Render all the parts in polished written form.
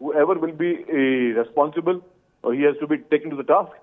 whoever will be responsible, he has to be taken to the task.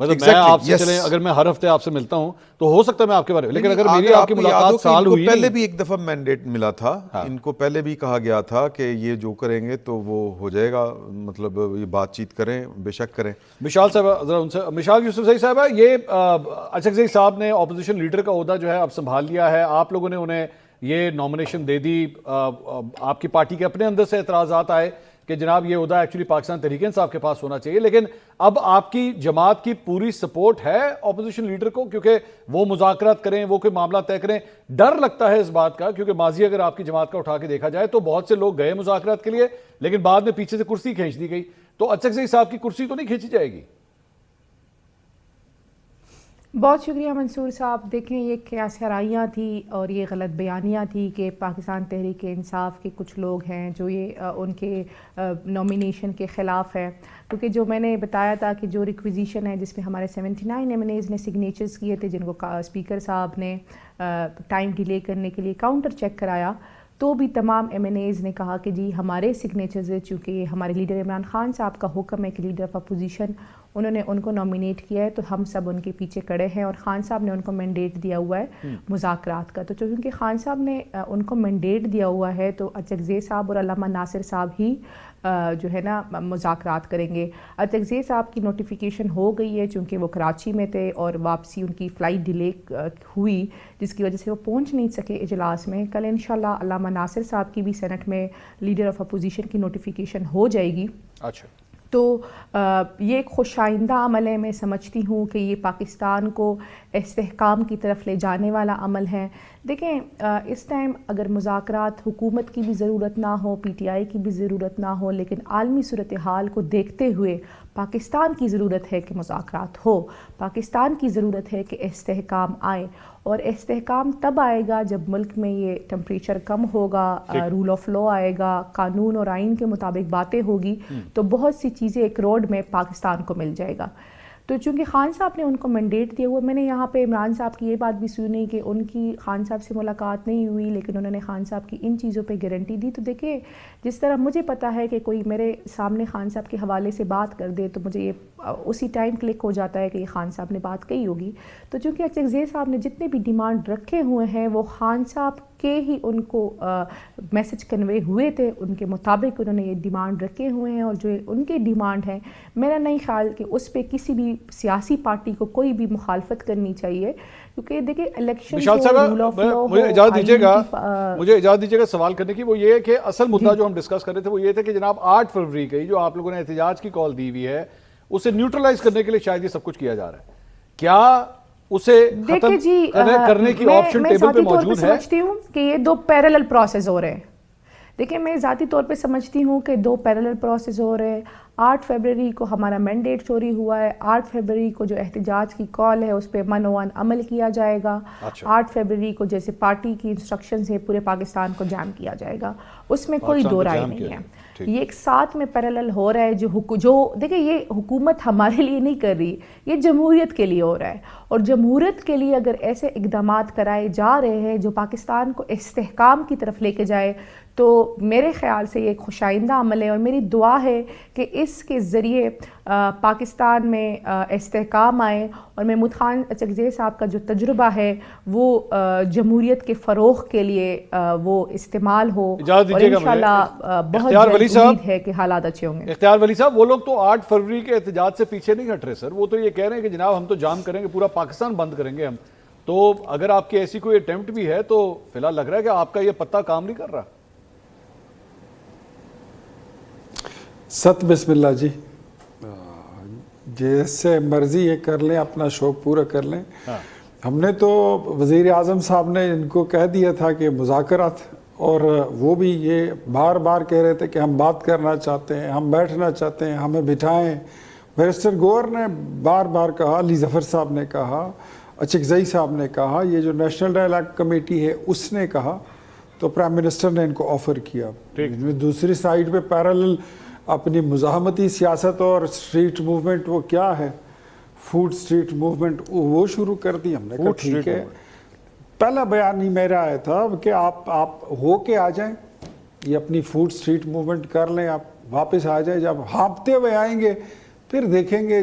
مطلب میں آپ سے چلیں اگر میں ہر ہفتے آپ سے ملتا ہوں تو ہو سکتا ہے میں آپ کے بارے میں, لیکن اگر میری آپ کی ملاقات سال ہوئی, پہلے بھی ایک دفعہ مینڈیٹ ملا تھا, ان کو پہلے بھی کہا گیا تھا کہ یہ جو کریں گے تو وہ ہو جائے گا, مطلب یہ بات چیت کریں, بے شک کریں. مشال صاحب ذرا ان سے, مشال یوسفزئی صاحب, یہ اچکزئی صاحب نے اپوزیشن لیڈر کا عہدہ جو ہے اب سنبھال لیا ہے, آپ لوگوں نے انہیں یہ نامنیشن دے دی, آپ کی پارٹی کے اپنے اندر سے اعتراضات آئے کہ جناب یہ عہدہ ایکچولی پاکستان تحریک انصاف کے پاس ہونا چاہیے, لیکن اب آپ کی جماعت کی پوری سپورٹ ہے اپوزیشن لیڈر کو کیونکہ وہ مذاکرات کریں, وہ کوئی معاملہ طے کریں؟ ڈر لگتا ہے اس بات کا کیونکہ ماضی اگر آپ کی جماعت کا اٹھا کے دیکھا جائے تو بہت سے لوگ گئے مذاکرات کے لیے لیکن بعد میں پیچھے سے کرسی کھینچ دی گئی, تو اچکزئی صاحب کی کرسی تو نہیں کھینچی جائے گی؟ بہت شکریہ منصور صاحب. دیکھیں یہ کیا سرائیاں تھی اور یہ غلط بیانیاں تھی کہ پاکستان تحریک انصاف کے کچھ لوگ ہیں جو یہ ان کے نومینیشن کے خلاف ہے, کیونکہ جو میں نے بتایا تھا کہ جو ریکویزیشن ہے جس میں ہمارے 79 MNAs نے سگنیچرز کیے تھے جن کو اسپیکر صاحب نے ٹائم ڈیلے کرنے کے لیے کاؤنٹر چیک کرایا, تو بھی تمام MNAs نے کہا کہ جی ہمارے سگنیچرز چونکہ ہمارے لیڈر عمران خان صاحب کا حکم ہے کہ لیڈر آف اپوزیشن انہوں نے ان کو نامینیٹ کیا ہے تو ہم سب ان کے پیچھے کڑے ہیں, اور خان صاحب نے ان کو مینڈیٹ دیا ہوا ہے مذاکرات کا. تو چونکہ خان صاحب نے ان کو مینڈیٹ دیا ہوا ہے تو اچکزئی صاحب اور علامہ ناصر صاحب ہی جو ہے نا مذاکرات کریں گے. اچکزئی صاحب کی نوٹیفیکیشن ہو گئی ہے چونکہ وہ کراچی میں تھے اور واپسی ان کی فلائٹ ڈیلے ہوئی جس کی وجہ سے وہ پہنچ نہیں سکے اجلاس میں. کل انشاءاللہ علامہ ناصر صاحب کی بھی سینٹ میں لیڈر آف اپوزیشن کی نوٹیفیکیشن ہو جائے گی. اچھا, تو یہ ایک خوش آئندہ عمل ہے. میں سمجھتی ہوں کہ یہ پاکستان کو استحکام کی طرف لے جانے والا عمل ہے. دیکھیں اس ٹائم اگر مذاکرات حکومت کی بھی ضرورت نہ ہو, PTI کی بھی ضرورت نہ ہو, لیکن عالمی صورتحال کو دیکھتے ہوئے پاکستان کی ضرورت ہے کہ مذاکرات ہو, پاکستان کی ضرورت ہے کہ استحکام آئے, اور استحکام تب آئے گا جب ملک میں یہ ٹمپریچر کم ہوگا, رول آف لا آئے گا, قانون اور آئین کے مطابق باتیں ہوگی, تو بہت سی چیزیں ایک روڈ میں پاکستان کو مل جائے گا. تو چونکہ خان صاحب نے ان کو مینڈیٹ دیا ہوا, میں نے یہاں پہ عمران صاحب کی یہ بات بھی سنی کہ ان کی خان صاحب سے ملاقات نہیں ہوئی لیکن انہوں نے خان صاحب کی ان چیزوں پہ گارنٹی دی. تو دیکھیں جس طرح مجھے پتہ ہے کہ کوئی میرے سامنے خان صاحب کے حوالے سے بات کر دے تو مجھے یہ اسی ٹائم کلک ہو جاتا ہے کہ یہ خان صاحب نے بات کہی ہوگی. تو چونکہ اچکزئی صاحب نے جتنے بھی ڈیمانڈ رکھے ہوئے ہیں وہ خان صاحب کے ہی ان کو میسج کنوے ہوئے تھے, ان کے مطابق انہوں نے یہ ڈیمانڈ رکھے ہوئے ہیں, اور جو ان کی ڈیمانڈ ہے میرا نہیں خیال کہ اس پہ کسی بھی سیاسی پارٹی کو کوئی بھی مخالفت کرنی چاہیے, کیونکہ دیکھیں الیکشن مجھے اجازت دیجیے گا سوال کرنے کی. وہ یہ ہے کہ اصل مدعا جو ہم ڈسکس کر رہے تھے وہ یہ تھا کہ جناب 8 فروری کی جو آپ لوگوں نے احتجاج کی کال دی ہوئی ہے اسے نیوٹرلائز کرنے کے لیے شاید یہ سب کچھ کیا جا رہا ہے, کیا اسے ختم کرنے کی آپشن ٹیبل پہ موجود ہے؟ میں سمجھتی ہوں کہ یہ 2 پیرلل پروسیس ہو رہے ہیں. دیکھیں میں ذاتی طور پہ سمجھتی ہوں کہ 2 پیرلل پروسیس ہو رہے ہیں. 8 فروری کو ہمارا مینڈیٹ چوری ہوا ہے, 8 فروری کو جو احتجاج کی کال ہے اس پہ منوان عمل کیا جائے گا, 8 فروری کو جیسے پارٹی کی انسٹرکشن سے پورے پاکستان کو جام کیا جائے گا, اس میں کوئی دو رائے نہیں ہے. یہ ایک ساتھ میں پیرلل ہو رہا ہے. جو دیکھیں یہ حکومت ہمارے لیے نہیں کر رہی, یہ جمہوریت کے لیے ہو رہا ہے, اور جمہوریت کے لیے اگر ایسے اقدامات کرائے جا رہے ہیں جو پاکستان کو استحکام کی طرف لے کے جائے تو میرے خیال سے یہ ایک خوش آئندہ عمل ہے, اور میری دعا ہے کہ اس کے ذریعے پاکستان میں استحکام آئے, اور محمود خان اچکزئی صاحب کا جو تجربہ ہے وہ جمہوریت کے فروغ کے لیے وہ استعمال ہو, اور انشاءاللہ بہت امید ہے کہ حالات اچھے ہوں گے. اختیار ولی صاحب, وہ لوگ تو 8 فروری کے احتجاج سے پیچھے نہیں ہٹ رہے سر, وہ تو یہ کہہ رہے ہیں کہ جناب ہم تو جام کریں گے, پورا پاکستان بند کریں گے ہم. تو اگر آپ کی ایسی کوئی اٹیمپٹ بھی ہے تو فی الحال لگ رہا ہے کہ آپ کا یہ پتہ کام نہیں کر رہا. ست بسم اللہ جی, جیسے مرضی یہ کر لیں, اپنا شوق پورا کر لیں. ہم نے تو وزیر اعظم صاحب نے ان کو کہہ دیا تھا کہ مذاکرات, اور وہ بھی یہ بار بار کہہ رہے تھے کہ ہم بات کرنا چاہتے ہیں, ہم بیٹھنا چاہتے ہیں, ہمیں بٹھائیں. بیرسٹر گور نے بار بار کہا, علی ظفر صاحب نے کہا, اچکزئی صاحب نے کہا, یہ جو نیشنل ڈائلاگ کمیٹی ہے اس نے کہا, تو پرائم منسٹر نے ان کو آفر کیا. دوسری سائیڈ پہ پیرالل اپنی مزاحمتی سیاست اور اسٹریٹ موومنٹ, وہ کیا ہے فوڈ اسٹریٹ موومنٹ, وہ شروع کر دی. ہم نے کہا ٹھیک ہے. پہلا بیان ہی میرا آیا تھا کہ آپ ہو کے آ جائیں, یہ اپنی فوڈ اسٹریٹ موومنٹ کر لیں, آپ واپس آ جائیں. جب ہانپتے ہوئے آئیں گے پھر دیکھیں گے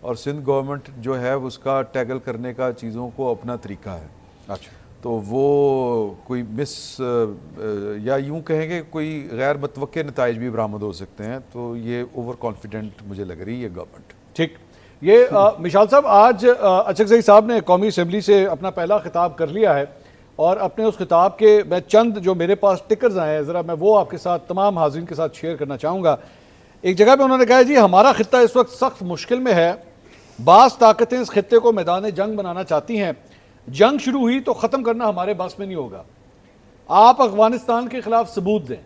اور سندھ گورنمنٹ جو ہے اس کا ٹیکل کرنے کا چیزوں کو اپنا طریقہ ہے. اچھا, تو وہ کوئی یا یوں کہیں کہ کوئی غیر متوقع نتائج بھی برآمد ہو سکتے ہیں. تو یہ اوور کانفیڈنٹ مجھے لگ رہی ہے گورنمنٹ. ٹھیک. یہ مشال صاحب, آج اچکزئی صاحب نے قومی اسمبلی سے اپنا پہلا خطاب کر لیا ہے, اور اپنے اس خطاب کے میں چند جو میرے پاس ٹکرز آئے ہیں ذرا میں وہ آپ کے ساتھ تمام حاضرین کے ساتھ شیئر کرنا چاہوں گا. ایک جگہ پہ انہوں نے کہا جی ہمارا خطہ اس وقت سخت مشکل میں ہے, بعض طاقتیں اس خطے کو میدان جنگ بنانا چاہتی ہیں, جنگ شروع ہوئی تو ختم کرنا ہمارے بس میں نہیں ہوگا, آپ افغانستان کے خلاف ثبوت دیں.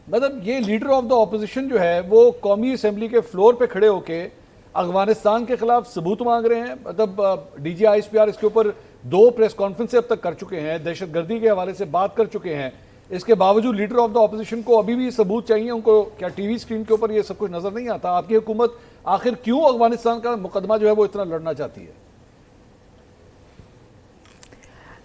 مطلب یہ لیڈر آف دا اپوزیشن جو ہے وہ قومی اسمبلی کے فلور پہ کھڑے ہو کے افغانستان کے خلاف ثبوت مانگ رہے ہیں. مطلب D G I S P R اس کے اوپر 2 پریس کانفرنسیں اب تک کر چکے ہیں, دہشت گردی کے حوالے سے بات کر چکے ہیں. اس کے باوجود لیڈر آف دا اپوزیشن کو ابھی بھی ثبوت چاہیے. ان کو کیا ٹی وی اسکرین کے اوپر یہ سب کچھ نظر نہیں آتا؟ آپ کی حکومت آخر کیوں افغانستان کا مقدمہ جو ہے وہ اتنا لڑنا چاہتی ہے؟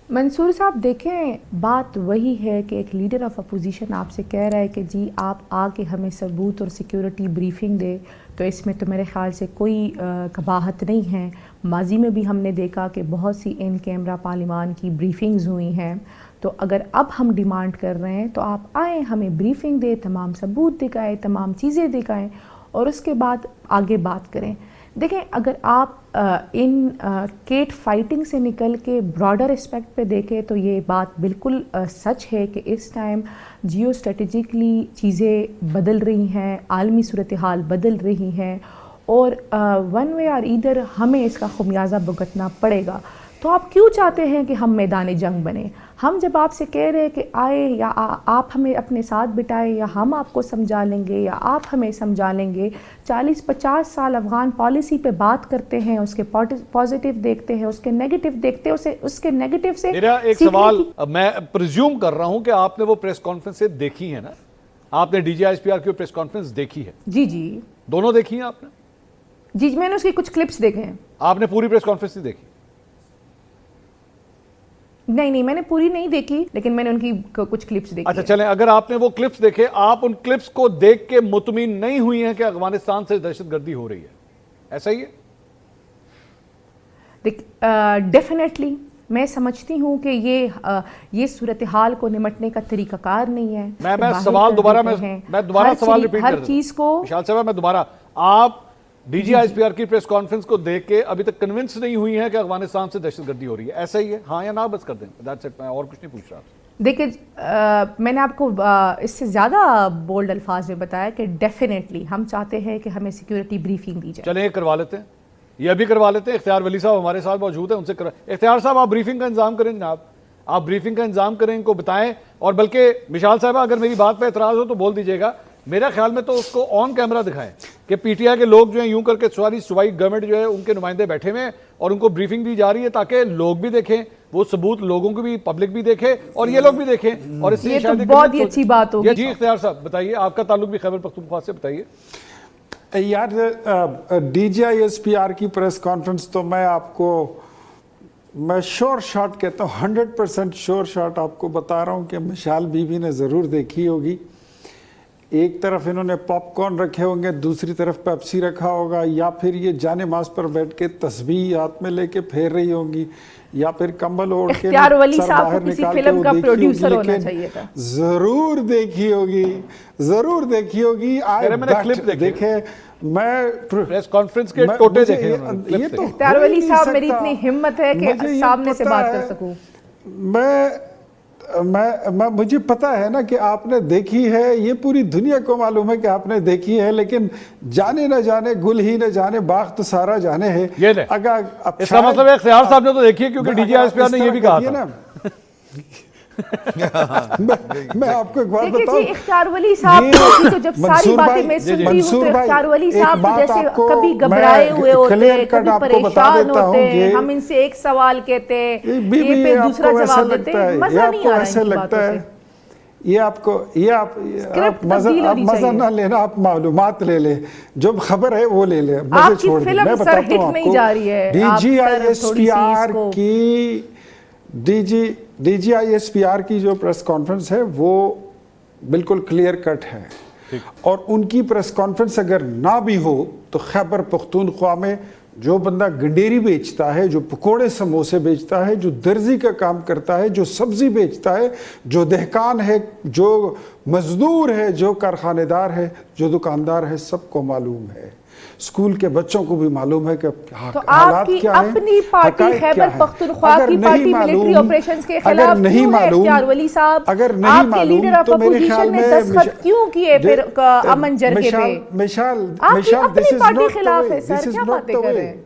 منصور صاحب دیکھیں, بات وہی ہے کہ ایک لیڈر آف اپوزیشن آپ سے کہہ رہا ہے کہ جی آپ آ کے ہمیں ثبوت اور سیکیورٹی بریفنگ دے, تو اس میں تو میرے خیال سے کوئی قباحت نہیں ہے. ماضی میں بھی ہم نے دیکھا کہ بہت سی ان کیمرہ پارلیمان کی بریفنگز ہوئی ہیں. تو اگر اب ہم ڈیمانڈ کر رہے ہیں تو آپ آئیں, ہمیں بریفنگ دیں, تمام ثبوت دکھائیں, تمام چیزیں دکھائیں, اور اس کے بعد آگے بات کریں. دیکھیں, اگر آپ ان کیٹ فائٹنگ سے نکل کے براڈر اسپیکٹ پہ دیکھیں تو یہ بات بالکل سچ ہے کہ اس ٹائم جیو اسٹریٹجکلی چیزیں بدل رہی ہیں, عالمی صورتحال بدل رہی ہیں, اور ون وے اور ایدر ہمیں اس کا خمیازہ بھگتنا پڑے گا. تو آپ کیوں چاہتے ہیں کہ ہم میدان جنگ بنیں؟ ہم جب آپ سے کہہ رہے ہیں کہ آئے, یا آپ ہمیں اپنے ساتھ بٹھائیں, یا ہم آپ کو سمجھا لیں گے, یا آپ ہمیں سمجھا لیں گے. 40-50 سال افغان پالیسی پہ بات کرتے ہیں, اس کے پازیٹیو دیکھتے ہیں, اس کے نیگیٹو دیکھتے ہیں, اس کے نیگیٹو سے میرا ایک سوال, میں پریزیوم کر رہا ہوں کہ آپ نے وہ پریس کانفرنس دیکھی ہے نا, آپ نے D G I S P R کی پریس کانفرنس دیکھی ہے؟ جی جی دونوں دیکھی ہیں آپ نے؟ جی میں نے اس کی کچھ کلپس دیکھے ہیں. آپ نے پوری پریس کانفرنس نہیں دیکھی؟ نہیں, میں نے پوری نہیں دیکھی, لیکن میں نے ان کی کچھ کلپس دیکھی. اچھا چلیں, اگر آپ نے وہ کلپس دیکھے, آپ ان کلپس کو دیکھ کے مطمئن نہیں ہوئی ہیں کہ افغانستان سے دہشت گردی ہو رہی ہے, ایسا ہی ہے؟ ڈیفینیٹلی میں سمجھتی ہوں کہ یہ صورتحال کو نمٹنے کا طریقہ کار نہیں ہے. میں سوال دوبارہ سوال ریپیٹ کر ہر چیز کو وشال صاحب, میں دوبارہ, آپ D G I S P R کی پریس کانفرنس کو دیکھ کے ابھی تک کنونس نہیں ہوئی ہیں کہ افغانستان سے دہشت گردی ہو رہی ہے, ایسا ہی ہے؟ ہاں یا نہ بس کر دیں, دیٹس اٹ, میں اور کچھ نہیں پوچھ رہا. دیکھیں, میں نے آپ کو اس سے زیادہ بولڈ الفاظ میں بتایا کہ ڈیفینیٹلی ہم چاہتے ہیں کہ ہمیں سیکیورٹی بریفنگ دی جائے. چلیں یہ کروا لیتے ہیں, یہ ابھی کروا لیتے ہیں. اختیار ولی صاحب ہمارے ساتھ موجود ہیں, ان سے اختیار صاحب آپ بریفنگ کا انتظام کریں. جناب آپ بریفنگ کا انتظام کریں, ان کو بتائیں. اور بلکہ مشال صاحبہ اگر میری بات پہ اعتراض ہو تو بول دیجیے گا, میرا خیال میں تو اس کو آن کیمرہ دکھائیں کہ پی ٹی آئی کے لوگ جو ہیں یوں کر کے صوبائی گورنمنٹ جو ہے ان کے نمائندے بیٹھے ہوئے ہیں اور ان کو بریفنگ دی جا رہی ہے, تاکہ لوگ بھی دیکھیں, وہ ثبوت لوگوں کو بھی, پبلک بھی دیکھے اور یہ لوگ بھی دیکھیں. اور اس سے یہ تو بہت ہی اچھی بات ہوگی. جی اختیار صاحب بتائیے, آپ کا تعلق بھی خیبر پختونخوا سے, بتائیے. یار D G I S P R کی پریس کانفرنس تو میں آپ کو شور شاٹ کہتا ہوں, 100% شور شاٹ آپ کو بتا رہا ہوں کہ مشال بی بی نے ضرور دیکھی ہوگی. ایک طرف انہوں نے پاپ کارن رکھے ہوں گے, دوسری طرف پیپسی رکھا ہوگا, یا پھر یہ جانماز پر بیٹھ کے تسبیح ہاتھ میں لے کے پھیر رہی ہوں گی, یا پھر کمبل اوڑھ کے اختیار ولی صاحب کو کسی فلم کا پروڈیوسر ہونا چاہیے تھا. ضرور دیکھی ہوگی, ضرور دیکھی ہوگی. دیکھیں, میں پریس کانفرنس کے ٹوٹے دیکھے, یہ تو اختیار ولی صاحب میری اتنی ہمت ہے کہ سامنے سے بات کر سکوں. مجھے پتا ہے نا کہ آپ نے دیکھی ہے, یہ پوری دنیا کو معلوم ہے کہ آپ نے دیکھی ہے, لیکن جانے نہ جانے گل ہی نہ جانے باغ تو سارا جانے ہے. اگر اس کا مطلب ہے اختیار صاحب نے تو دیکھی ہے, کیونکہ D G I S P R نے یہ بھی کہا تھا. میں آپ کو ایک بات بتاؤں, اختیار ولی صاحب کی تو جب ساری باتیں میں سن رہی ہوں تو اختیار ولی صاحب جیسے کبھی گھبرائے ہوئے ہوتے, کبھی پریشان ہوتے, ہم ان سے ایک سوال کہتے, یہ پہ دوسرا جواب دیتے, مزہ نہیں آ رہا ان کی باتوں سے. یہ آپ کو مزہ نہ لینا, آپ معلومات لے لیں, جو خبر ہے وہ لے لیں, مزے چھوڑ دیں. میں بتاتا ہوں آپ کو, D G I S P R کی D G I S P R کی جو پریس کانفرنس ہے وہ بالکل کلیئر کٹ ہے, اور ان کی پریس کانفرنس اگر نہ بھی ہو تو خیبر پختونخوا میں جو بندہ گنڈیری بیچتا ہے, جو پکوڑے سموسے بیچتا ہے, جو درزی کا کام کرتا ہے, جو سبزی بیچتا ہے, جو دہقان ہے, جو مزدور ہے, جو کارخانے دار ہے, جو دکاندار ہے, سب کو معلوم ہے. اسکول کے بچوں کو بھی معلوم ہے کہ حالات کیا ہیں. اپنی پارٹی خیبر پختونخوا کی پارٹی ملٹری آپریشنز کے خلاف کیوں ہے اختیار ولی صاحب؟ اگر نہیں آپ کے معلوم لیڈر آف اپوزیشن نے دستخط کیوں کیے پھر امن جرگے پہ؟ آپ کی اپنی پارٹی خلاف ہے سر, کیا باتیں کر رہے ہیں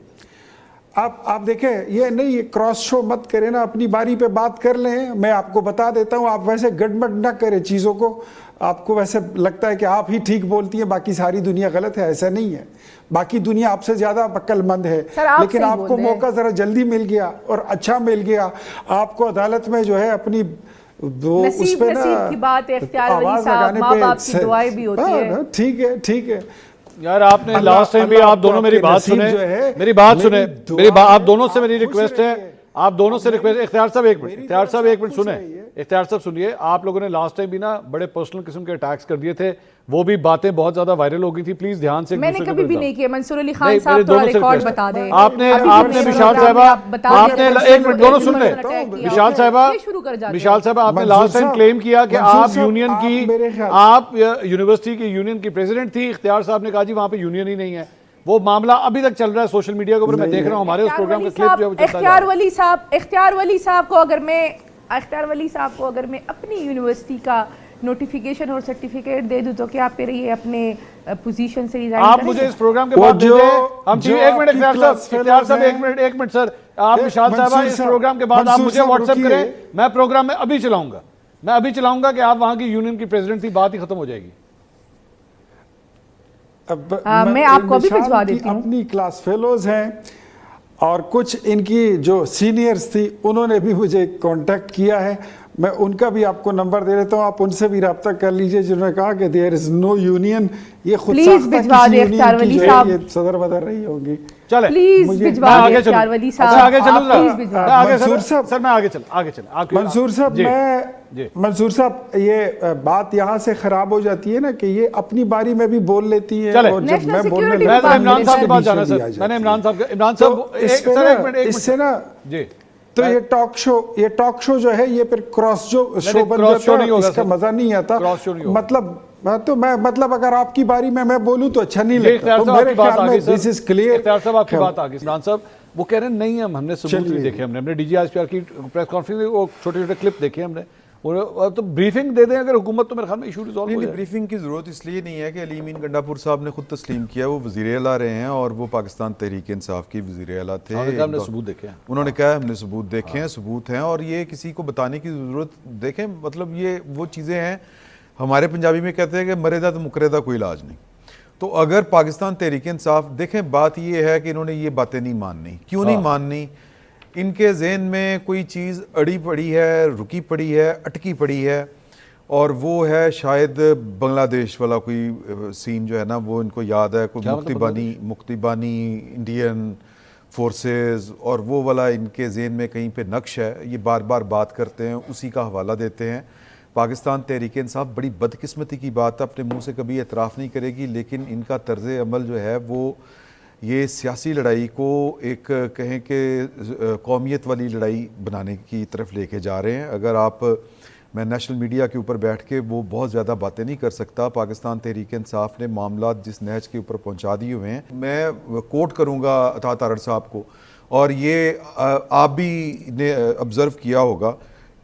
آپ دیکھیں, یہ نہیں, یہ کراس شو مت کریں نا, اپنی باری پہ بات کر لیں. میں آپ کو بتا دیتا ہوں, آپ ویسے گڑبڑ نہ کریں چیزوں کو. آپ کو ویسے لگتا ہے کہ آپ ہی ٹھیک بولتی ہیں, باقی ساری دنیا غلط ہے, ایسا نہیں ہے. باقی دنیا آپ سے زیادہ عقل مند ہے, لیکن آپ کو موقع ذرا جلدی مل گیا اور اچھا مل گیا. آپ کو عدالت میں جو ہے اپنی نصیب کی بات ہے, اختیار ولی صاحب ماں باپ کی دعائیں بھی ہوتی ہیں. ٹھیک ہے, ٹھیک ہے یار. آپ نے لاسٹ ٹائم بھی, آپ دونوں میری بات سنیں, میری بات سنیں, آپ دونوں سے میری ریکویسٹ ہے, آپ دونوں سے ریکویسٹ. اختیار صاحب ایک منٹ, اختیار صاحب ایک منٹ سنیں, اختیار صاحب سنیے. آپ لوگوں نے لاسٹ ٹائم بھی نا بڑے پرسنل قسم کے اٹیکس کر دیے تھے, وہ بھی باتیں بہت زیادہ وائرل ہو گئی تھی. پلیز دھیان سے, میں نے کبھی بھی نہیں کیا. منصور علی خان صاحب تھوڑا ریکارڈ بتا دیں. آپ نے وشال صاحبہ, آپ نے ایک منٹ دونوں سن لیں. وشال صاحبہ آپ نے لاسٹ ٹائم کلیم کیا کہ آپ یونین کی, آپ یونیورسٹی کی یونین کی پریزیڈنٹ تھی. اختیار صاحب نے کہا جی وہاں پہ یونین ہی نہیں ہے. وہ معاملہ ابھی تک چل رہا ہے سوشل میڈیا کے اوپر, میں دیکھ رہا ہوں ہمارے اس پروگرام کا کلپ جو ہے. اختیار ولی صاحب کو اگر میں اپنی یونیورسٹی کا نوٹیفیکیشن اور سرٹیفکیٹ دے دوں تو کیا پھر یہ اپنے پوزیشن سے ریزائن کریں؟ آپ مجھے اس پروگرام کے بعد دے دیں. ہم ایک منٹ اختیار صاحب, ایک منٹ سر, آپ وشال صاحبہ اس پروگرام کے بعد آپ مجھے واٹس ایپ کریں. میں پروگرام میں ابھی چلاؤں گا کہ آپ وہاں کی یونین کی پریزیڈنٹ تھی, بات ہی ختم ہو جائے گی. میں آپ کو بھی بھجوا دیتی ہوں. اپنی کلاس فیلوز ہیں اور کچھ ان کی جو سینئرز تھی انہوں نے بھی مجھے کانٹیکٹ کیا ہے. میں ان کا بھی آپ کو نمبر دے دیتا ہوں, آپ ان سے بھی رابطہ کر لیجئے, جنہوں نے کہا کہ there is no union. یہ خود ساختہ کسی یونین کی جو ہے, یہ صدر بدر رہی ہوگی. چلے پلیز بھجوا دیں اختیار ولی صاحب. آگے چلوں. منصور صاحب, یہ بات یہاں سے خراب ہو جاتی ہے نا کہ یہ اپنی باری میں بھی بول لیتی ہے, اور جب میں بولنے لگتا ہوں عمران صاحب کے پاس جانا سر. میں نے عمران صاحب اس سے نا, تو یہ ٹاک شو جو ہے یہ پھر کراس شو بن جاتا ہے, اس کا مزہ نہیں آتا. مطلب اگر آپ کی باری میں بولوں تو اچھا نہیں لگتا. تو میرے خیال میں this is clear. اختیار صاحب آپ کی بات آگئی. عمران صاحب وہ کہہ رہے ہیں نہیں, ہم نے ثبوت بھی دیکھے, ہم نے D G I S P R کی پریس کانفرنس وہ چھوٹے چھوٹے کلپ دیکھے ہم نے. تو بریفنگ دے دیں اگر حکومت, تو میرے خیال میں ایشو ریزالو ہو جائے. بریفنگ کی ضرورت اس لیے نہیں ہے کہ علی امین گنڈا پور صاحب نے خود تسلیم کیا, وہ وزیر اعلیٰ رہے ہیں اور وہ پاکستان تحریک انصاف کی وزیر اعلیٰ تھے. ہم نے ثبوت دیکھے ہیں, انہوں نے کہا ہم نے ثبوت دیکھے ہیں, ثبوت ہیں, اور یہ کسی کو بتانے کی ضرورت. دیکھیں مطلب یہ وہ چیزیں ہیں, ہمارے پنجابی میں کہتے ہیں کہ مریدہ تو مقردہ کوئی علاج نہیں. تو اگر پاکستان تحریک انصاف, دیکھیں بات یہ ہے کہ انہوں نے یہ باتیں نہیں ماننی. کیوں نہیں ماننی؟ ان کے ذہن میں کوئی چیز اڑی پڑی ہے, رکی پڑی ہے, اٹکی پڑی ہے, اور وہ ہے شاید بنگلہ دیش والا کوئی سین جو ہے نا, وہ ان کو یاد ہے, کوئی مکتیبانی انڈین فورسز, اور وہ والا ان کے ذہن میں کہیں پہ نقش ہے. یہ بار بار بات کرتے ہیں, اسی کا حوالہ دیتے ہیں. پاکستان تحریک انصاف بڑی بدقسمتی کی بات ہے, اپنے منہ سے کبھی اعتراف نہیں کرے گی, لیکن ان کا طرز عمل جو ہے وہ یہ سیاسی لڑائی کو ایک کہیں کہ قومیت والی لڑائی بنانے کی طرف لے کے جا رہے ہیں. اگر آپ, میں نیشنل میڈیا کے اوپر بیٹھ کے وہ بہت زیادہ باتیں نہیں کر سکتا. پاکستان تحریک انصاف نے معاملات جس نہج کے اوپر پہنچا دیے ہوئے ہیں, میں کوٹ کروں گا عطا تارڑ صاحب کو, اور یہ آپ بھی نے آبزرو کیا ہوگا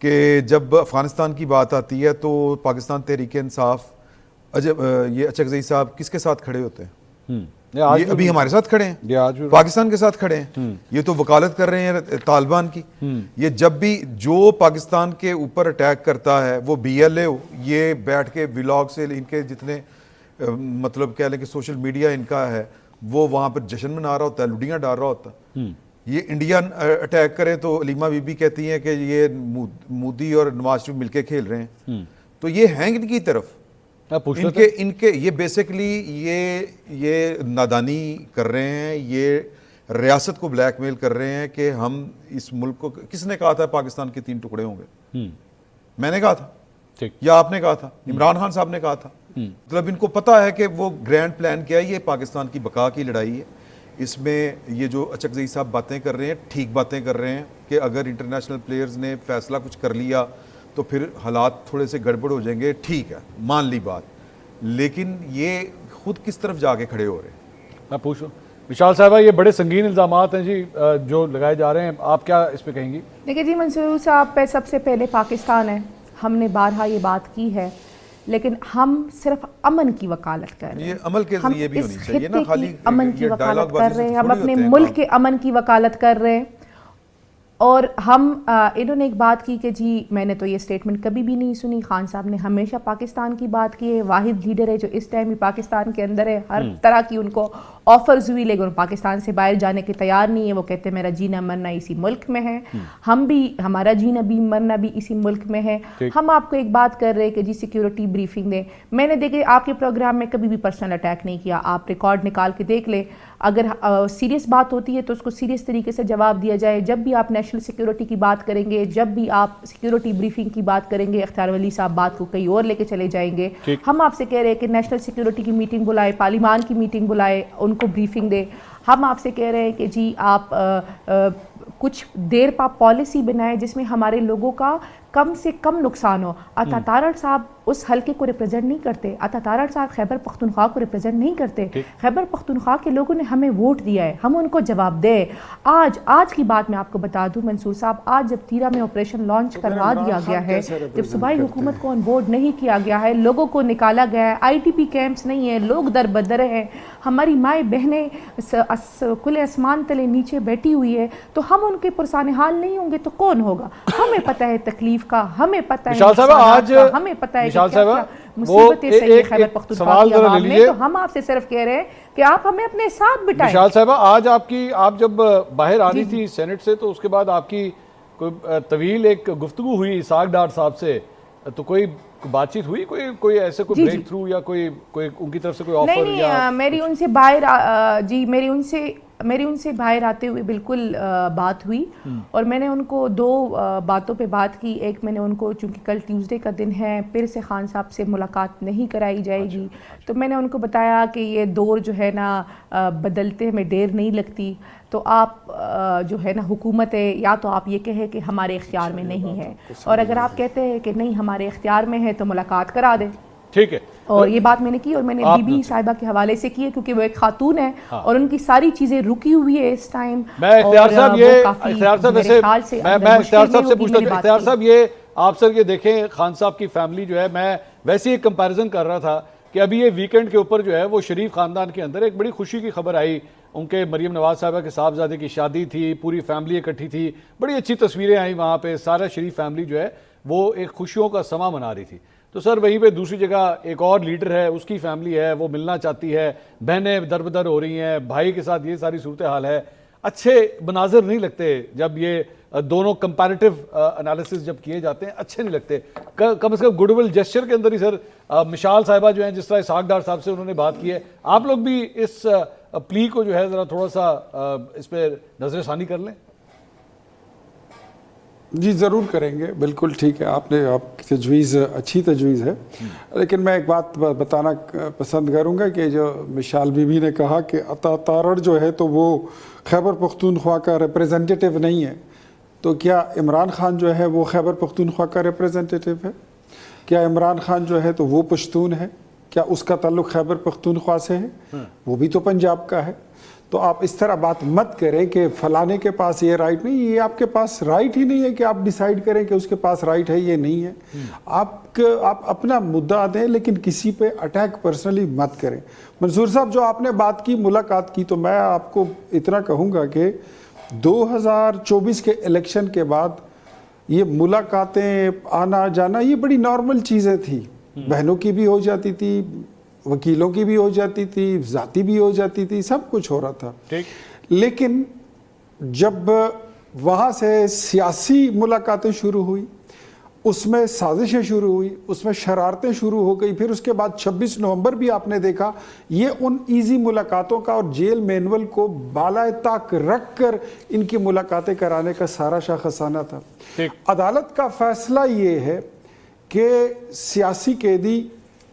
کہ جب افغانستان کی بات آتی ہے تو پاکستان تحریک انصاف, یہ اچکزئی صاحب کس کے ساتھ کھڑے ہوتے ہیں؟ یہ ابھی ہمارے ساتھ کھڑے ہیں, پاکستان کے ساتھ کھڑے ہیں. یہ تو وکالت کر رہے ہیں طالبان کی. یہ جب بھی جو پاکستان کے اوپر اٹیک کرتا ہے, وہ بی ایل اے ہو, یہ بیٹھ کے ولاگ سے ان کے جتنے مطلب کہہ لیں کہ سوشل میڈیا ان کا ہے, وہ وہاں پر جشن منا رہا ہوتا ہے, لڈیاں ڈال رہا ہوتا ہے. یہ انڈیا اٹیک کریں تو علیمہ بی بی کہتی ہیں کہ یہ مودی اور نواز شریف مل کے کھیل رہے ہیں. تو یہ ہیں ان کی طرف, ان کے یہ بیسیکلی یہ نادانی کر رہے ہیں, یہ ریاست کو بلیک میل کر رہے ہیں کہ ہم اس ملک کو, کس نے کہا تھا پاکستان کے 3 ٹکڑے ہوں گے؟ میں نے کہا تھا یا آپ نے کہا تھا؟ عمران خان صاحب نے کہا تھا. مطلب ان کو پتا ہے کہ وہ گرینڈ پلان کیا ہے, یہ پاکستان کی بقا کی لڑائی ہے. اس میں یہ جو اچکزئی صاحب باتیں کر رہے ہیں, ٹھیک باتیں کر رہے ہیں کہ اگر انٹرنیشنل پلیئرز نے فیصلہ کچھ کر لیا تو پھر حالات تھوڑے سے گڑبڑ ہو جائیں گے, ٹھیک ہے مان لی بات, لیکن یہ خود کس طرف جا کے کھڑے ہو رہے ہیں. میں پوچھوں وشال صاحبہ, یہ بڑے سنگین الزامات ہیں جی جو لگائے جا رہے ہیں, آپ کیا اس پہ کہیں گی؟ دیکھیے جی منصور صاحب پہ سب سے پہلے پاکستان ہے, ہم نے بارہا یہ بات کی ہے, لیکن ہم صرف امن کی وکالت کر رہے ہیں. یہ عمل کے ذریعے بھی ہونی چاہیے نا, ہم خالی اس خطے کی امن کی یہ ڈائلاگ وکالت کر رہے ہیں, ہم بازی سے اپنے تھوڑی ہوتے ہیں ملک کام. کے امن کی وکالت کر رہے ہیں. اور ہم انہوں نے ایک بات کی کہ جی میں نے تو یہ سٹیٹمنٹ کبھی بھی نہیں سنی, خان صاحب نے ہمیشہ پاکستان کی بات کی ہے, واحد لیڈر ہے جو اس ٹائم بھی پاکستان کے اندر ہے, ہر طرح کی ان کو آفرز ہوئی لیکن پاکستان سے باہر جانے کے تیار نہیں ہے. وہ کہتے ہیں میرا جینا مرنا اسی ملک میں ہے, ہم بھی ہمارا جینا بھی مرنا بھی اسی ملک میں ہے. ہم آپ کو ایک بات کر رہے ہیں کہ جی سیکیورٹی بریفنگ دیں. میں نے دیکھے آپ کے پروگرام میں کبھی بھی پرسنل اٹیک نہیں کیا, آپ ریکارڈ نکال کے دیکھ لیں. اگر سیریس بات ہوتی ہے تو اس کو سیریس طریقے سے جواب دیا جائے. جب بھی آپ نیشنل سیکیورٹی کی بات کریں گے, جب بھی آپ سیکیورٹی بریفنگ کی بات کریں گے, اختیار ولی صاحب بات کو کہیں اور لے کے چلے جائیں گے. ہم آپ سے کہہ رہے ہیں کہ نیشنل سیکیورٹی کی میٹنگ بلائے, پارلیمان کی میٹنگ بلائے, ان کو بریفنگ دے. ہم آپ سے کہہ رہے ہیں کہ جی آپ کچھ دیر پا پالیسی بنائے جس میں ہمارے لوگوں کا کم سے کم نقصان ہو. عطا تارڑ صاحب اس حلقے کو ریپرزینٹ نہیں کرتے, عطا تارڑ صاحب خیبر پختونخوا کو ریپرزینٹ نہیں کرتے. خیبر پختونخوا کے لوگوں نے ہمیں ووٹ دیا ہے, ہم ان کو جواب دیں. آج کی بات میں آپ کو بتا دوں منصور صاحب, آج جب تیرا میں آپریشن لانچ کروا دیا گیا ہے, جب صوبائی حکومت کو آن بورڈ نہیں کیا گیا ہے, لوگوں کو نکالا گیا ہے, آئی ٹی پی کیمپس نہیں ہیں, لوگ در بدر ہیں, ہماری مائیں بہنیں کھلے آسمان تلے نیچے بیٹھی ہوئی ہے, تو ہم ان کے پرسان حال نہیں ہوں گے تو کون ہوگا؟ ہمیں پتہ ہے تکلیف کا, ہمیں پتہ ہے ہمیں پتہ ہے مصیبتیں صحیح ہے خیبر پختونخوا کی عوام میں, تو ہم آپ سے صرف کہہ رہے ہیں کہ آپ ہمیں اپنے ساتھ بٹائیں. وشال صاحبہ آج آپ جب باہر آنی تھی سینٹ سے تو اس کے بعد آپ کی کوئی طویل ایک گفتگو ہوئی اسحاق ڈار صاحب سے, تو کوئی بات چیت ہوئی, کوئی ایسے کوئی بریک تھرو یا کوئی ان کی طرف سے کوئی آفر؟ نہیں, میری ان سے باہر آتے ہوئے بالکل بات ہوئی, اور میں نے ان کو دو باتوں پہ بات کی. ایک میں نے ان کو, چونکہ کل ٹیوزڈے کا دن ہے, پھر سے خان صاحب سے ملاقات نہیں کرائی جائے گی, تو میں نے ان کو بتایا کہ یہ دور جو ہے نا بدلتے میں دیر نہیں لگتی, تو آپ جو ہے نا حکومت ہے, یا تو آپ یہ کہیں کہ ہمارے اختیار میں نہیں ہے, اور اگر آپ کہتے ہیں کہ نہیں ہمارے اختیار میں ہے تو ملاقات کرا دیں. ٹھیک ہے, اور یہ بات میں نے کی, اور میں نے بی بی صاحبہ کے حوالے سے کی ہے کیونکہ وہ ایک خاتون ہے اور ان کی ساری چیزیں رکی ہوئی ہے اس ٹائم. میں اختیار صاحب سے پوچھتا ہوں, اختیار صاحب یہ آپ سر یہ دیکھیں خان صاحب کی فیملی جو ہے, میں ویسے ایک کمپیریزن کر رہا تھا کہ ابھی یہ ویکینڈ کے اوپر جو ہے وہ شریف خاندان کے اندر ایک بڑی خوشی کی خبر آئی. ان کے مریم نواز صاحبہ کے صاحبزادے کی شادی تھی, پوری فیملی اکٹھی تھی, بڑی اچھی تصویریں آئیں وہاں پہ, سارا شریف فیملی جو ہے وہ ایک خوشیوں کا سما منا رہی تھی. تو سر وہیں پہ دوسری جگہ ایک اور لیڈر ہے, اس کی فیملی ہے, وہ ملنا چاہتی ہے, بہنیں در بدر ہو رہی ہیں, بھائی کے ساتھ یہ ساری صورتحال ہے. اچھے مناظر نہیں لگتے جب یہ دونوں کمپیریٹیو انالیسس جب کیے جاتے ہیں, اچھے نہیں لگتے. کم از کم گڈ ول جیسچر کے اندر ہی سر مشال صاحبہ جو ہیں, جس طرح اسحاق ڈار صاحب سے انہوں نے بات کی ہے, آپ لوگ بھی اس پلی کو جو ہے ذرا تھوڑا سا اس پہ نظر ثانی کر لیں. جی ضرور کریں گے, بالکل ٹھیک ہے, آپ کی تجویز اچھی تجویز ہے, لیکن میں ایک بات بتانا پسند کروں گا کہ جو مشال بی بی نے کہا کہ عطا تارڑ جو ہے تو وہ خیبر پختونخوا کا ریپریزنٹیٹیو نہیں ہے, تو کیا عمران خان جو ہے وہ خیبر پختونخوا کا ریپریزنٹیٹیو ہے؟ کیا عمران خان جو ہے تو وہ پشتون ہے؟ کیا اس کا تعلق خیبر پختونخوا سے ہے؟ وہ بھی تو پنجاب کا ہے. تو آپ اس طرح بات مت کریں کہ فلانے کے پاس یہ رائٹ نہیں, یہ آپ کے پاس رائٹ ہی نہیں ہے کہ آپ ڈیسائیڈ کریں کہ اس کے پاس رائٹ ہے یہ نہیں ہے. آپ اپنا مدعا دیں لیکن کسی پہ اٹیک پرسنلی مت کریں. منصور صاحب جو آپ نے بات کی, ملاقات کی, تو میں آپ کو اتنا کہوں گا کہ 2024 کے الیکشن کے بعد یہ ملاقاتیں آنا جانا یہ بڑی نارمل چیزیں تھی, بہنوں کی بھی ہو جاتی تھی, وکیلوں کی بھی ہو جاتی تھی, ذاتی بھی ہو جاتی تھی, سب کچھ ہو رہا تھا. لیکن جب وہاں سے سیاسی ملاقاتیں شروع ہوئی, اس میں سازشیں شروع ہوئی, اس میں شرارتیں شروع ہو گئی, پھر اس کے بعد 26 نومبر بھی آپ نے دیکھا, یہ ان ایزی ملاقاتوں کا اور جیل مینول کو بالائے طاق رکھ کر ان کی ملاقاتیں کرانے کا سارا شاخسانہ تھا. عدالت کا فیصلہ یہ ہے کہ سیاسی قیدی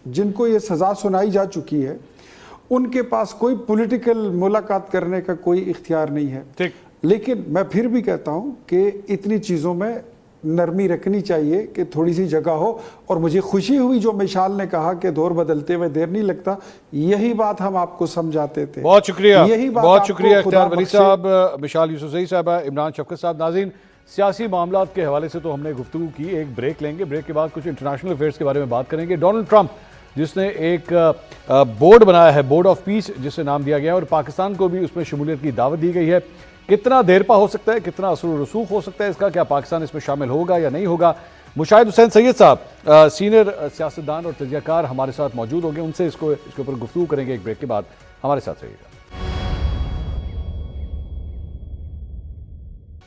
جن کو یہ سزا سنائی جا چکی ہے ان کے پاس کوئی پولیٹیکل ملاقات کرنے کا کوئی اختیار نہیں ہے. لیکن میں پھر بھی کہتا ہوں کہ اتنی چیزوں میں نرمی رکھنی چاہیے کہ تھوڑی سی جگہ ہو. اور مجھے خوشی ہوئی جو مشال نے کہا کہ دور بدلتے ہوئے دیر نہیں لگتا, یہی بات ہم آپ کو سمجھاتے تھے. بہت شکریہ, بہت شکریہ اختیار ولی صاحب, مشال یوسفزئی صاحبہ, عمران شفقت صاحب. ناظرین, سیاسی معاملات کے حوالے سے تو ہم نے گفتگو کی, ایک بریک لیں گے, بریک کے بعد کچھ انٹرنیشنل افیئرز کے بارے میں بات کریں گے. ڈونلڈ ٹرمپ جس نے ایک بورڈ بنایا ہے, بورڈ آف پیس جسے نام دیا گیا ہے, اور پاکستان کو بھی اس میں شمولیت کی دعوت دی گئی ہے. کتنا دیرپا ہو سکتا ہے, کتنا اثر و رسوخ ہو سکتا ہے اس کا, کیا پاکستان اس میں شامل ہوگا یا نہیں ہوگا؟ مشاہد حسین سید صاحب سینئر سیاستدان اور تجزیہ کار ہمارے ساتھ موجود ہوں گے, ان سے اس کے اوپر گفتگو کریں گے ایک بریک کے بعد. ہمارے ساتھ رہیے گا.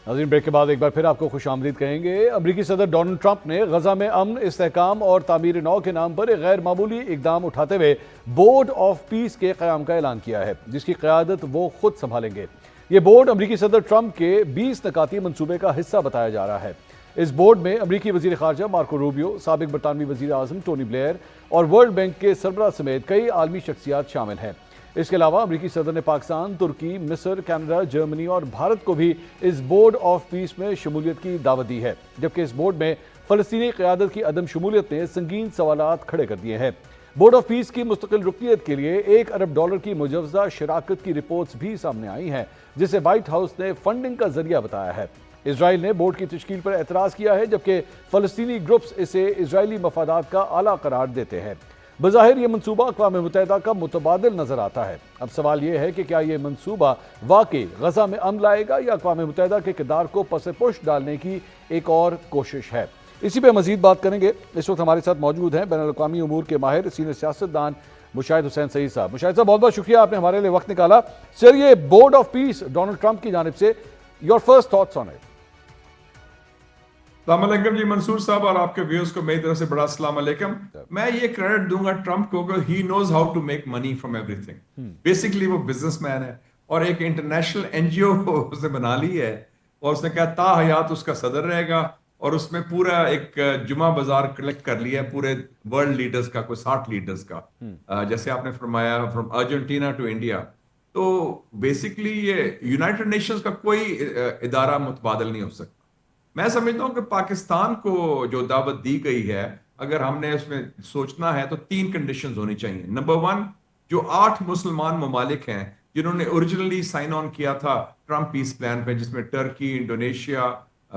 ناظرین, بریک کے بعد ایک بار پھر آپ کو خوش آمدید کہیں گے. امریکی صدر ڈونلڈ ٹرمپ نے غزہ میں امن, استحکام اور تعمیر نو کے نام پر ایک غیر معمولی اقدام اٹھاتے ہوئے بورڈ آف پیس کے قیام کا اعلان کیا ہے, جس کی قیادت وہ خود سنبھالیں گے. یہ بورڈ امریکی صدر ٹرمپ کے 20 نکاتی منصوبے کا حصہ بتایا جا رہا ہے. اس بورڈ میں امریکی وزیر خارجہ مارکو روبیو, سابق برطانوی وزیر اعظم ٹونی بلیئر اور ورلڈ بینک کے سربراہ سمیت کئی عالمی شخصیات شامل ہیں. اس کے علاوہ امریکی صدر نے پاکستان, ترکی, مصر, کینیڈا, جرمنی اور بھارت کو بھی اس بورڈ آف پیس میں شمولیت کی دعوت دی ہے, جبکہ اس بورڈ میں فلسطینی قیادت کی عدم شمولیت نے سنگین سوالات کھڑے کر دیے ہیں. بورڈ آف پیس کی مستقل رکنیت کے لیے $1 ارب کی مجوزہ شراکت کی رپورٹس بھی سامنے آئی ہیں, جسے وائٹ ہاؤس نے فنڈنگ کا ذریعہ بتایا ہے. اسرائیل نے بورڈ کی تشکیل پر اعتراض کیا ہے, جبکہ فلسطینی گروپس اسے اسرائیلی مفادات کا اعلیٰ قرار دیتے ہیں. بظاہر یہ منصوبہ اقوام متحدہ کا متبادل نظر آتا ہے. اب سوال یہ ہے کہ کیا یہ منصوبہ واقعی غزہ میں امن لائے گا یا اقوام متحدہ کے کردار کو پس پش ڈالنے کی ایک اور کوشش ہے؟ اسی پہ مزید بات کریں گے. اس وقت ہمارے ساتھ موجود ہیں بین الاقوامی امور کے ماہر سینئر سیاستدان مشاہد حسین سعید صاحب. مشاہد صاحب, بہت بہت شکریہ, آپ نے ہمارے لیے وقت نکالا. سر, یہ board of peace Donald Trump کی جانب سے, your first thoughts on it. السلام علیکم جی منصور صاحب, اور آپ کے ویوز کو میری طرف سے بڑا السلام علیکم. میں یہ کریڈٹ دوں گا ٹرمپ کو کہ he knows how to make money from everything. Basically وہ بزنس مین ہے, اور ایک انٹرنیشنل این جی او اس نے بنا لی ہے, اور اس نے کہا تا حیات اس کا صدر رہے گا, اور اس میں پورا ایک جمعہ بازار کلیکٹ کر لیا ہے پورے ورلڈ لیڈرز کا, کوئی 60 لیڈرز کا, جیسے آپ نے فرمایا فرام ارجنٹینا ٹو انڈیا. تو بیسکلی یہ یونائٹڈ نیشنز کا کوئی ادارہ متبادل نہیں ہو سکتا. میں سمجھتا ہوں کہ پاکستان کو جو دعوت دی گئی ہے, اگر ہم نے اس میں سوچنا ہے تو 3 کنڈیشنز ہونی چاہیے. نمبر 1, جو 8 مسلمان ممالک ہیں جنہوں نے اوریجنلی سائن آن کیا تھا ٹرمپ پیس پلان پہ, جس میں Turkey, Indonesia,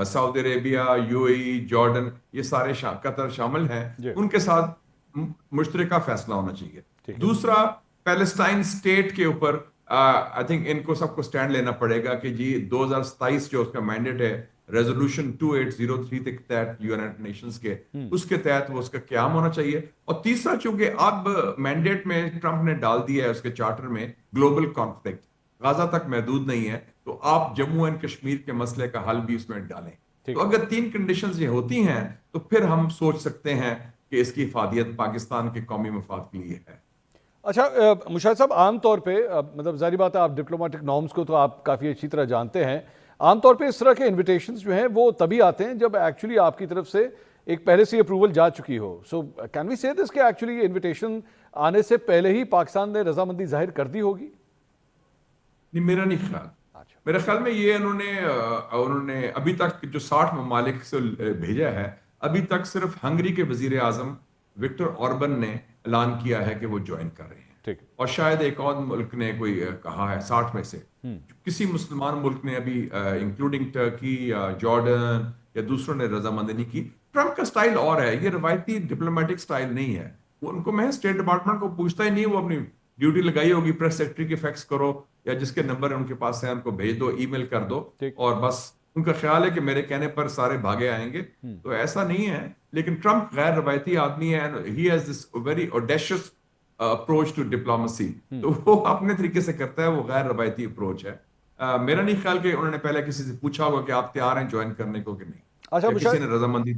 Saudi Arabia, U A E, Jordan, یہ سارے قطر شامل ہیں, ان کے ساتھ مشترکہ فیصلہ ہونا چاہیے. دوسرا, پیلسٹائن سٹیٹ کے اوپر آئی تھنک ان کو سب کو سٹینڈ لینا پڑے گا کہ جی 2027 جو اس کا مینڈیٹ ہے ریزولوشن 2803 کے تحت یونائٹڈ نیشنز کے, اس کے تحت وہ اس کا قیام ہونا چاہیے. اور تیسرا, چونکہ اب مینڈیٹ میں ٹرمپ نے ڈال دیا ہے اس کے چارٹر میں گلوبل کانفلکٹ, غزہ تک محدود نہیں ہے, تو آپ جموں اینڈ کشمیر کے مسئلے کا حل بھی اس میں ڈالیں. تو اگر 3 کنڈیشنز یہ ہوتی ہیں تو پھر ہم سوچ سکتے ہیں کہ اس کی افادیت پاکستان کے قومی مفاد کے لیے ہے. اچھا مشاہد صاحب, عام طور پہ مطلب ظاہری بات ہے آپ ڈپلومیٹک نارمز کو تو آپ کافی اچھی طرح جانتے ہیں, عام طور پہ اس طرح کے انویٹیشنز جو ہیں وہ تبھی آتے ہیں جب ایکچولی آپ کی طرف سے ایک پہلے سے اپروول جا چکی ہو. سو کین وی سے دس کہ ایکچولی یہ انویٹیشن آنے سے پہلے ہی پاکستان نے رضامندی ظاہر کر دی ہوگی؟ نہیں, میرا نہیں خیال. میرے خیال میں یہ انہوں نے ابھی تک جو 60 ممالک سے بھیجا ہے, ابھی تک صرف ہنگری کے وزیر اعظم وکٹر اوربن نے اعلان کیا ہے کہ وہ جوائن کر رہے ہیں, اور شاید ایک اور ملک نے کوئی کہا ہے 60 میں سے. کسی مسلمان ملک نے ابھی انکلوڈنگ ٹرکی یا جارڈن یا دوسروں نے رضامندی نہیں کی. ٹرمپ کا سٹائل اور ہے, یہ روایتی ڈپلومیٹک سٹائل نہیں ہے. وہ ان کو میں اسٹیٹ ڈپارٹمنٹ کو پوچھتا ہی نہیں, وہ اپنی ڈیوٹی لگائی ہوگی, پریس سیکرٹری کے فیکس کرو یا جس کے نمبر ان کے پاس ہیں ان کو بھیج دو, ای میل کر دو, اور بس ان کا خیال ہے کہ میرے کہنے پر سارے بھاگے آئیں گے. تو ایسا نہیں ہے. لیکن ٹرمپ غیر روایتی آدمی ہے, he has this very audacious approach to diplomacy, تو وہ اپنے طریقے سے کرتا ہے, وہ غیر روایتی اپروچ ہے. میرا نہیں خیال کہ انہوں نے پہلے کسی سے پوچھا ہوگا کہ آپ تیار ہیں جوائن کرنے کو کہ نہیں. اچھا کسی نے رضامندی.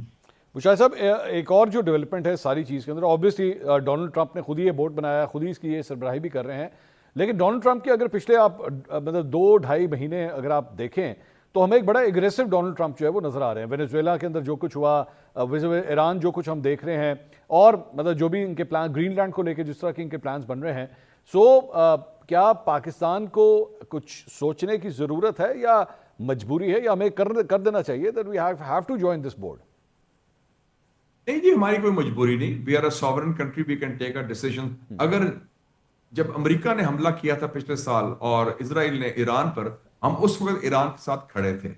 مشاہد صاحب, ایک اور جو ڈیولپمنٹ ہے ساری چیز کے اندر, آبویسلی ڈونلڈ ٹرمپ نے خود ہی یہ بورڈ بنایا, خود ہی اس کی یہ سربراہی بھی کر رہے ہیں, لیکن ڈونلڈ ٹرمپ کے اگر پچھلے آپ مطلب 2-2.5 مہینے اگر آپ دیکھیں تو ہمیں ایک بڑا اگریسو ڈونلڈ ٹرمپ جو ہے وہ نظر آ رہے ہیں. وینیزویلا کے اندر جو کچھ ہوا, ایران جو کچھ ہم دیکھ رہے ہیں, اور مطلب جو بھی ان کے پلان, گرین لینڈ کو لے کے جس طرح کے ان کے پلانز بن رہے ہیں, کیا پاکستان کو کچھ سوچنے کی ضرورت ہے یا مجبوری ہے, یا ہمیں کر دینا چاہیے that we have to join this board؟ نہیں جی, ہماری کوئی مجبوری نہیں. We are a sovereign country, we can take a decision. اگر جب امریکہ نے حملہ کیا تھا پچھلے سال اور اسرائیل نے ایران پر, ہم اس وقت ایران کے ساتھ کھڑے تھے.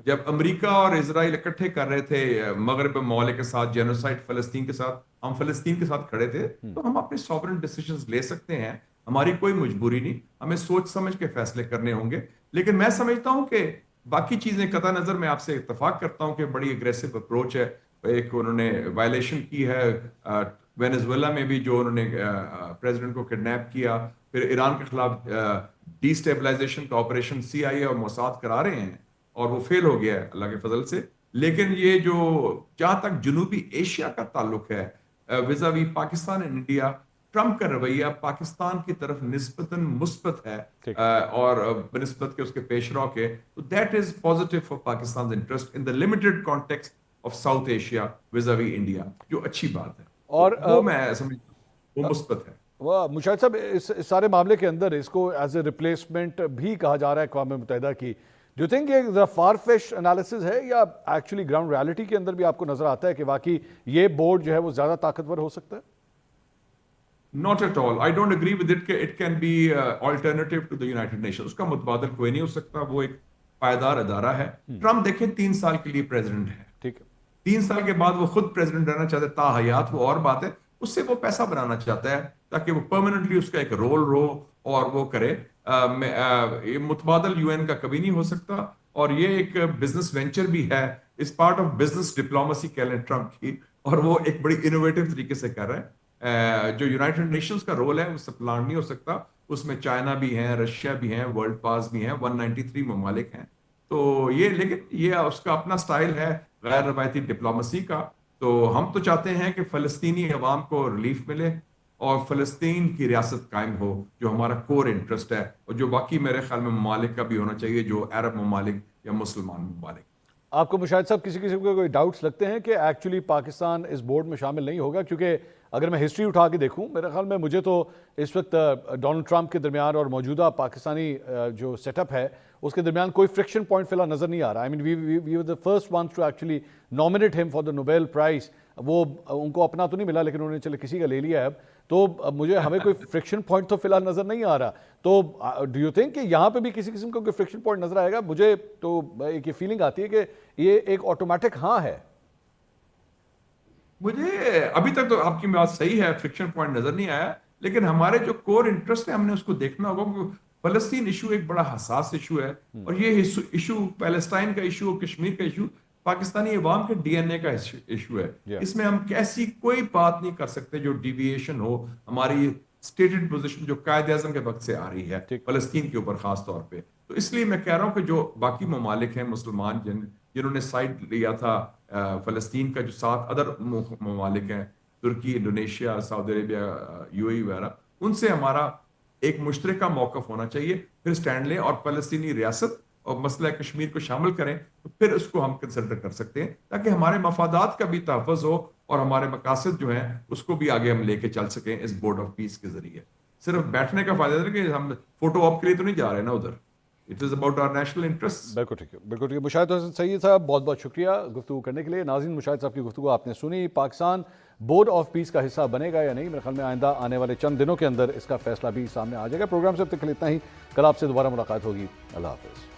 جب امریکہ اور اسرائیل اکٹھے کر رہے تھے مغرب ممالک کے ساتھ جینوسائیڈ فلسطین کے ساتھ, ہم فلسطین کے ساتھ کھڑے تھے. تو ہم اپنے ساورن ڈیسیژنز لے سکتے ہیں, ہماری کوئی مجبوری نہیں. ہمیں سوچ سمجھ کے فیصلے کرنے ہوں گے. لیکن میں سمجھتا ہوں کہ باقی چیزیں قطع نظر میں آپ سے اتفاق کرتا ہوں کہ بڑی اگریسو اپروچ ہے. ایک انہوں نے وائلیشن کی ہے وینیزویلا میں بھی, جو انہوں نے پریزیڈنٹ کو کڈنیپ کیا, پھر ایران کے خلاف ڈی اسٹیبلائزیشن کا آپریشن CIA اور موساد کرا رہے ہیں, اور وہ فیل ہو گیا ہے اللہ کے فضل سے. لیکن یہ جو جہاں تک جنوبی ایشیا کا تعلق ہے ویزاوی پاکستان اینڈ انڈیا, ٹرمپ کا رویہ پاکستان کی طرف نسبتاً مثبت ہے اور بنسبت کے اس کے پیش رو کے. تو that is positive for Pakistan interest in the limited context of South Asia vis a vis India, جو اچھی بات ہے. اور وہ میں سمجھتا ہوں وہ مثبت ہے. مشاہد صاحب, اس سارے معاملے کے اندر اس کو ایز اے ریپلیسمنٹ بھی کہا جا رہا ہے اقوام متحدہ کی. ڈو یو تھنک یہ فار فیش انالیسز ہے, یا ایکچولی گراؤنڈ ریالٹی کے اندر بھی آپ کو نظر آتا ہے کہ واقعی یہ بورڈ جو ہے وہ زیادہ طاقتور ہو سکتا ہے؟ Not at all. I don't agree with it کہ it can be alternative to the United Nations. اس کا متبادل کوئی نہیں ہو سکتا. وہ ایک پائیدار ادارہ ہے. ٹرمپ دیکھیں 3 سال کے لیے پریزیڈنٹ ہے. ٹھیک ہے, 3 سال کے بعد وہ خود پریزیڈنٹ رہنا چاہتے, تا حیات وہ اور بات ہے. اس سے وہ پیسہ بنانا چاہتا ہے تاکہ وہ پرماننٹلی اس کا ایک رول رہو اور وہ کرے. یہ متبادل UN کا کبھی نہیں ہو سکتا, اور یہ ایک بزنس وینچر بھی ہے. اس پارٹ آف بزنس ڈپلومیسی کہہ لیں ٹرمپ کی, اور وہ ایک بڑی انوویٹو طریقے سے کر رہے ہیں. جو یونائٹڈ نیشنز کا رول ہے اس سے پلان نہیں ہو سکتا. اس میں چائنا بھی ہیں, رشیا بھی ہیں, ورلڈ پاس بھی ہیں, 193 ممالک ہیں. تو یہ, لیکن یہ اس کا اپنا سٹائل ہے غیر روایتی ڈپلومیسی کا. تو ہم تو چاہتے ہیں کہ فلسطینی عوام کو ریلیف ملے اور فلسطین کی ریاست قائم ہو, جو ہمارا کور انٹرسٹ ہے, اور جو باقی میرے خیال میں ممالک کا بھی ہونا چاہیے, جو عرب ممالک یا مسلمان ممالک. آپ کو مشاہد صاحب کسی قسم کے کوئی ڈاؤٹس لگتے ہیں کہ ایکچولی پاکستان اس بورڈ میں شامل نہیں ہوگا؟ کیونکہ اگر میں ہسٹری اٹھا کے دیکھوں, میرے خیال میں مجھے تو اس وقت ڈونلڈ ٹرمپ کے درمیان اور موجودہ پاکستانی جو سیٹ اپ ہے اس کے درمیان کوئی فرکشن پوائنٹ فی الحال نظر نہیں آ رہا. I mean we were the first ones to actually nominate him for the Nobel Prize. وہ ان کو اپنا تو نہیں ملا, لیکن انہوں نے چلے کسی کا لے لیا ہے اب. تو مجھے ہمیں کوئی فرکشن پوائنٹ تو فی الحال نظر نہیں آ رہا. تو ڈو یو تھنک کہ یہاں پہ بھی کسی قسم کا کوئی فرکشن پوائنٹ نظر آئے گا؟ مجھے تو ایک یہ فیلنگ آتی ہے کہ یہ ایک آٹومیٹک ہاں ہے. مجھے ابھی تک تو آپ کی بات صحیح ہے, فرکشن پوائنٹ نظر نہیں آیا, لیکن ہمارے جو کور انٹرسٹ ہے ہم نے اس کو دیکھنا ہوگا. فلسطین ایشو ایک بڑا حساس ایشو ہے, اور یہ ایشو پیلسٹائن کا ایشو, کشمیر کا ایشو پاکستانی عوام کے DNA کا ایشو ہے. اس میں ہم کیسی کوئی بات نہیں کر سکتے جو ڈیویشن ہو ہماری اسٹیٹڈ پوزیشن جو قائد اعظم کے وقت سے آ رہی ہے فلسطین کے اوپر خاص طور پہ. تو اس لیے میں کہہ رہا ہوں کہ جو باقی ممالک ہیں مسلمان جنہوں نے سائڈ لیا تھا فلسطین کا, جو 7 ادر ممالک ہیں, ترکی, انڈونیشیا, سعودی عربیہ, UAE وغیرہ, ان سے ہمارا ایک مشترکہ موقف ہونا چاہیے. پھر سٹینڈ لیں اور فلسطینی ریاست اور مسئلہ کشمیر کو شامل کریں, تو پھر اس کو ہم کنسیڈر کر سکتے ہیں, تاکہ ہمارے مفادات کا بھی تحفظ ہو اور ہمارے مقاصد جو ہیں اس کو بھی آگے ہم لے کے چل سکیں اس بورڈ آف پیس کے ذریعے. صرف بیٹھنے کا فائدہ ہے کہ ہم فوٹو آپ کے لیے تو نہیں جا رہے نا ادھر. It is about our national interests. بالکل ٹھیک ہے, بالکل ٹھیک ہے. مشاہد حسن سید صاحب بہت بہت شکریہ گفتگو کرنے کے لیے. ناظرین, مشاہد صاحب کی گفتگو آپ نے سنی. پاکستان بورڈ آف پیس کا حصہ بنے گا یا نہیں, میرے خیال میں آئندہ آنے والے چند دنوں کے اندر اس کا فیصلہ بھی سامنے آ جائے گا. پروگرام سے اب تک اتنا ہی. کل آپ سے دوبارہ ملاقات ہوگی. اللہ حافظ.